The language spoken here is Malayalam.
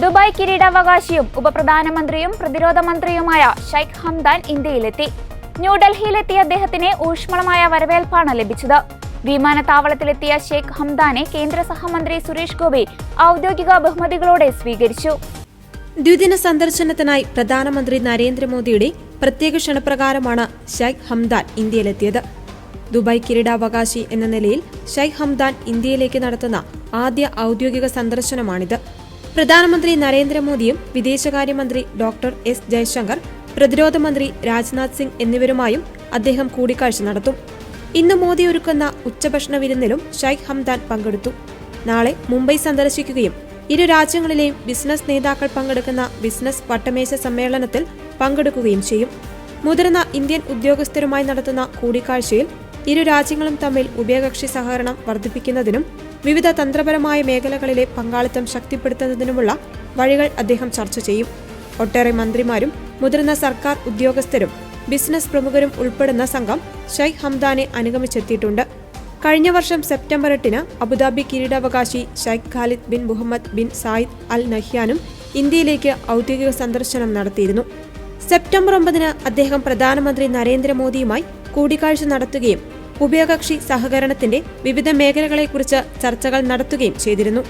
ദുബായ് കിരീടാവകാശിയും ഉപപ്രധാനമന്ത്രിയും പ്രതിരോധ മന്ത്രിയുമായ ഷെയ്ഖ് ഹംദാൻ ഇന്ത്യയിലെത്തി. ന്യൂഡൽഹിയിലെത്തിയ അദ്ദേഹത്തിന് ഊഷ്മളമായ വരവേൽപ്പാണ് ലഭിച്ചത്. വിമാനത്താവളത്തിലെത്തിയ ഷെയ്ഖ് ഹംദാനെ കേന്ദ്ര സഹമന്ത്രി സുരേഷ് ഗോപി ഔദ്യോഗിക ബഹുമതികളോടെ സ്വീകരിച്ചു. ദ്വിദിന സന്ദർശനത്തിനായി പ്രധാനമന്ത്രി നരേന്ദ്രമോദിയുടെ പ്രത്യേക ക്ഷണപ്രകാരമാണ് ഷെയ്ഖ് ഹംദാൻ ഇന്ത്യയിലെത്തിയത്. ദുബായ് കിരീടാവകാശി എന്ന നിലയിൽ ഷെയ്ഖ് ഹംദാൻ ഇന്ത്യയിലേക്ക് നടത്തുന്ന ആദ്യ ഔദ്യോഗിക സന്ദർശനമാണിത്. പ്രധാനമന്ത്രി നരേന്ദ്രമോദിയും വിദേശകാര്യമന്ത്രി ഡോക്ടർ എസ് ജയശങ്കർ, പ്രതിരോധ മന്ത്രി രാജ്നാഥ് സിംഗ് എന്നിവരുമായും അദ്ദേഹം കൂടിക്കാഴ്ച നടത്തും. ഇന്ന് മോദി ഒരുക്കുന്ന ഉച്ചഭക്ഷണ വിരുന്നിലും ഷെയ്ഖ് ഹംദാൻ പങ്കെടുത്തു. നാളെ മുംബൈ സന്ദർശിക്കുകയും ഇരു രാജ്യങ്ങളിലെയും ബിസിനസ് നേതാക്കൾ പങ്കെടുക്കുന്ന ബിസിനസ് വട്ടമേശ സമ്മേളനത്തിൽ പങ്കെടുക്കുകയും ചെയ്യും. മുതിർന്ന ഇന്ത്യൻ ഉദ്യോഗസ്ഥരുമായി നടത്തുന്ന കൂടിക്കാഴ്ചയിൽ ഇരു രാജ്യങ്ങളും തമ്മിൽ ഉഭയകക്ഷി സഹകരണം വർദ്ധിപ്പിക്കുന്നതിനും വിവിധ തന്ത്രപരമായ മേഖലകളിലെ പങ്കാളിത്തം ശക്തിപ്പെടുത്തുന്നതിനുമുള്ള വഴികൾ അദ്ദേഹം ചർച്ച ചെയ്യും. ഒട്ടേറെ മന്ത്രിമാരും മുതിർന്ന സർക്കാർ ഉദ്യോഗസ്ഥരും ബിസിനസ് പ്രമുഖരും ഉൾപ്പെടുന്ന സംഘം ഷെയ്ഖ് ഹംദാനെ അനുഗമിച്ചെത്തിയിട്ടുണ്ട്. കഴിഞ്ഞ വർഷം സെപ്റ്റംബർ 8-ന് അബുദാബി കിരീടാവകാശി Sheikh Khalid bin Mohammed bin Zayed Al നഹ്യാനും ഇന്ത്യയിലേക്ക് ഔദ്യോഗിക സന്ദർശനം നടത്തിയിരുന്നു. സെപ്റ്റംബർ 9-ന് അദ്ദേഹം പ്രധാനമന്ത്രി നരേന്ദ്രമോദിയുമായി കൂടിക്കാഴ്ച നടത്തുകയും ഉഭയകക്ഷി സഹകരണത്തിന്റെ വിവിധ മേഖലകളെക്കുറിച്ച് ചർച്ചകൾ നടത്തുകയും ചെയ്തിരുന്നു.